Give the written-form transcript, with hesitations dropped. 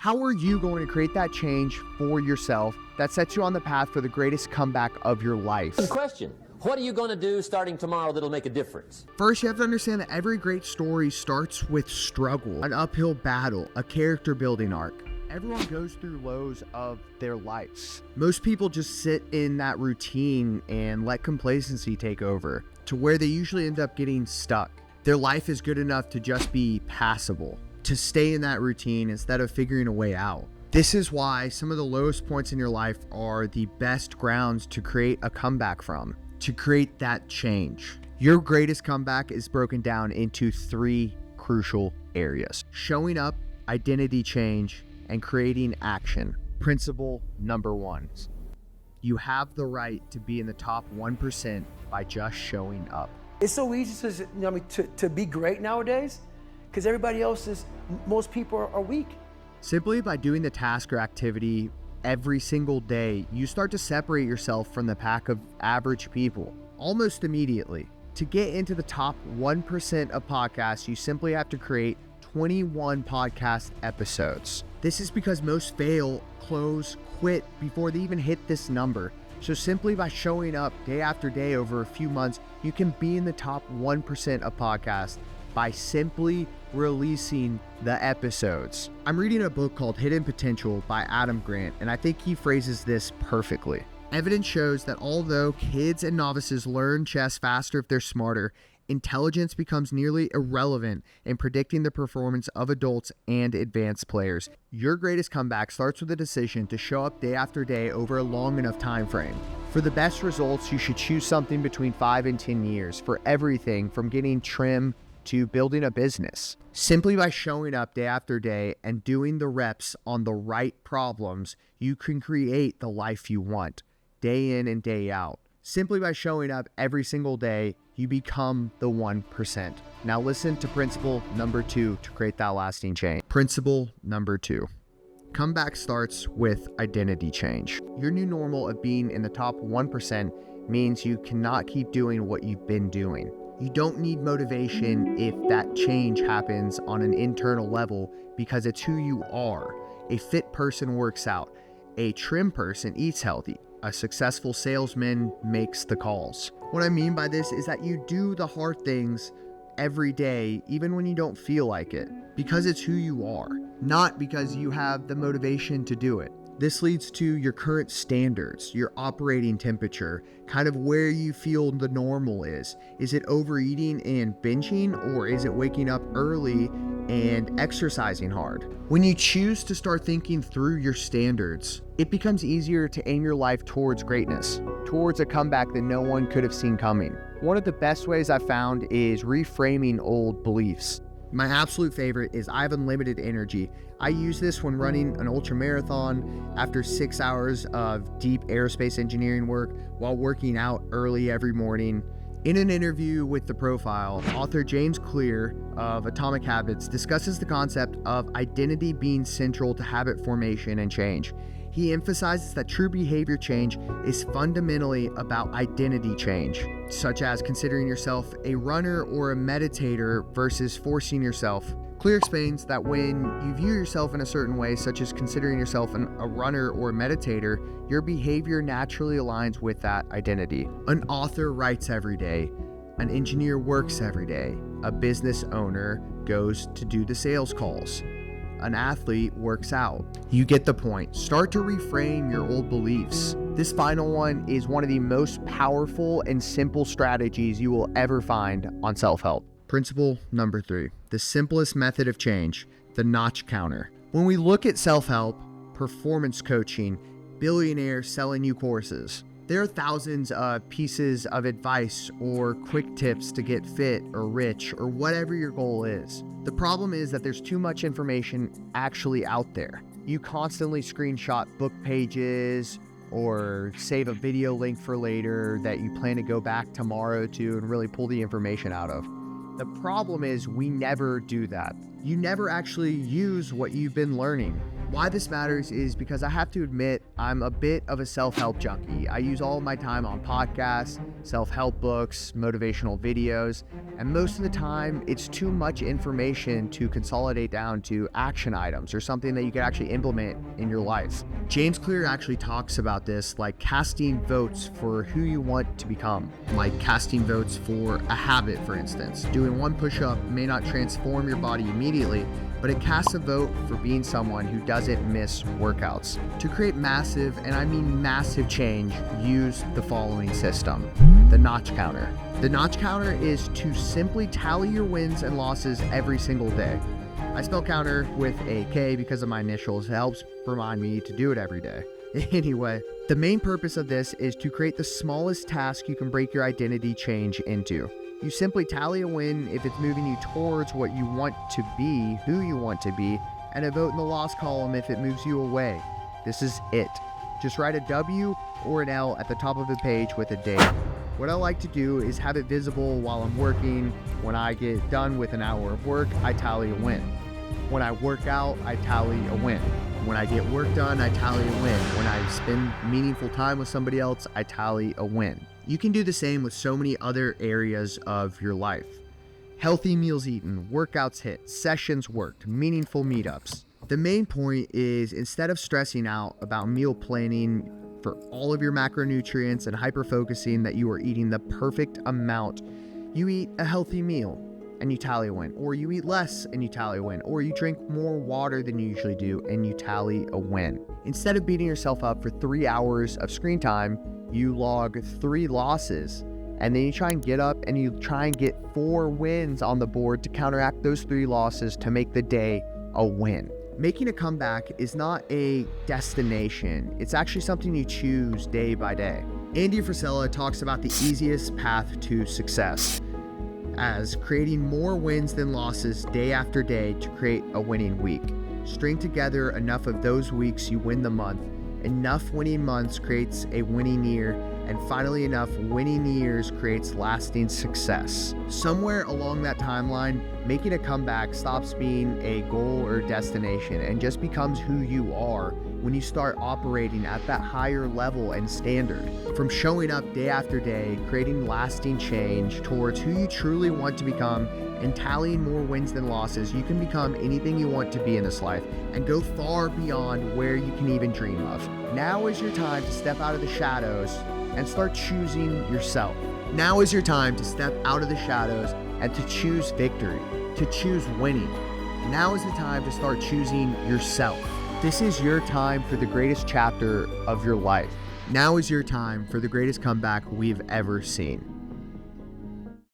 How are you going to create that change for yourself that sets you on the path for the greatest comeback of your life? Good question. What are you going to do starting tomorrow that'll make a difference? First, you have to understand that every great story starts with struggle, an uphill battle, a character building arc. Everyone goes through lows of their lives. Most people just sit in that routine and let complacency take over, to where they usually end up getting stuck. Their life is good enough to just be passable, to stay in that routine instead of figuring a way out. This is why some of the lowest points in your life are the best grounds to create a comeback from, to create that change. Your greatest comeback is broken down into 3 crucial areas: showing up, identity change, and creating action. Principle number 1. You have the right to be in the top 1% by just showing up. It's so easy to be great nowadays because most people are weak. Simply by doing the task or activity every single day, you start to separate yourself from the pack of average people almost immediately. To get into the top 1% of podcasts, you simply have to create 21 podcast episodes. This is because most fail, close, quit before they even hit this number. So simply by showing up day after day over a few months, you can be in the top 1% of podcasts by simply releasing the episodes. I'm reading a book called Hidden Potential by Adam Grant, and I think he phrases this perfectly. Evidence shows that although kids and novices learn chess faster if they're smarter, intelligence becomes nearly irrelevant in predicting the performance of adults and advanced players. Your greatest comeback starts with a decision to show up day after day over a long enough time frame. For the best results, you should choose something between 5 and 10 years for everything from getting trim to building a business. Simply by showing up day after day and doing the reps on the right problems, you can create the life you want, day in and day out. Simply by showing up every single day, you become the 1%. Now listen to principle number 2 to create that lasting change. Principle number 2. Comeback starts with identity change. Your new normal of being in the top 1% means you cannot keep doing what you've been doing. You don't need motivation if that change happens on an internal level because it's who you are. A fit person works out. A trim person eats healthy. A successful salesman makes the calls. What I mean by this is that you do the hard things every day, even when you don't feel like it, because it's who you are, not because you have the motivation to do it. This leads to your current standards, your operating temperature, kind of where you feel the normal is. Is it overeating and binging, or is it waking up early and exercising hard? When you choose to start thinking through your standards, it becomes easier to aim your life towards greatness, towards a comeback that no one could have seen coming. One of the best ways I've found is reframing old beliefs. My absolute favorite is I have unlimited energy. I use this when running an ultra marathon after 6 hours of deep aerospace engineering work while working out early every morning. In an interview with The Profile, author James Clear of Atomic Habits discusses the concept of identity being central to habit formation and change. He emphasizes that true behavior change is fundamentally about identity change, such as considering yourself a runner or a meditator versus forcing yourself. Clear explains that when you view yourself in a certain way, such as considering yourself a runner or a meditator, your behavior naturally aligns with that identity. An author writes every day. An engineer works every day. A business owner goes to do the sales calls. An athlete works out. You get the point. Start to reframe your old beliefs. This final one is one of the most powerful and simple strategies you will ever find on self-help. Principle number 3, the simplest method of change, the notch counter. When we look at self-help, performance coaching, billionaires selling you courses, there are thousands of pieces of advice or quick tips to get fit or rich or whatever your goal is. The problem is that there's too much information actually out there. You constantly screenshot book pages or save a video link for later that you plan to go back tomorrow to and really pull the information out of. The problem is we never do that. You never actually use what you've been learning. Why this matters is because I have to admit I'm a bit of a self-help junkie. I use all of my time on podcasts, self-help books, motivational videos, and most of the time it's too much information to consolidate down to action items or something that you could actually implement in your life. James Clear actually talks about this like casting votes for who you want to become, like casting votes for a habit, for instance. Doing one push-up may not transform your body immediately, but it casts a vote for being someone who doesn't miss workouts. To create massive, and I mean massive change, use the following system: the notch counter. The notch counter is to simply tally your wins and losses every single day. I spell counter with a K because of my initials. It helps remind me to do it every day. Anyway, the main purpose of this is to create the smallest task you can break your identity change into. You simply tally a win if it's moving you towards what you want to be, who you want to be, and a vote in the loss column if it moves you away. This is it. Just write a W or an L at the top of the page with a date. What I like to do is have it visible while I'm working. When I get done with an hour of work, I tally a win. When I work out, I tally a win. When I get work done, I tally a win. When I spend meaningful time with somebody else, I tally a win. You can do the same with so many other areas of your life. Healthy meals eaten, workouts hit, sessions worked, meaningful meetups. The main point is, instead of stressing out about meal planning for all of your macronutrients and hyper-focusing that you are eating the perfect amount, you eat a healthy meal and you tally a win, or you eat less and you tally a win, or you drink more water than you usually do and you tally a win. Instead of beating yourself up for 3 hours of screen time, you log 3 losses, and then you try and get up and you try and get 4 wins on the board to counteract those 3 losses to make the day a win. Making a comeback is not a destination. It's actually something you choose day by day. Andy Frisella talks about the easiest path to success as creating more wins than losses day after day to create a winning week. String together enough of those weeks, you win the month. Enough winning months creates a winning year, and finally enough winning years creates lasting success. Somewhere along that timeline, making a comeback stops being a goal or destination and just becomes who you are when you start operating at that higher level and standard. From showing up day after day, creating lasting change towards who you truly want to become, and tallying more wins than losses, you can become anything you want to be in this life and go far beyond where you can even dream of. Now is your time to step out of the shadows and start choosing yourself. Now is your time to step out of the shadows and to choose victory, to choose winning. Now is the time to start choosing yourself. This is your time for the greatest chapter of your life. Now is your time for the greatest comeback we've ever seen.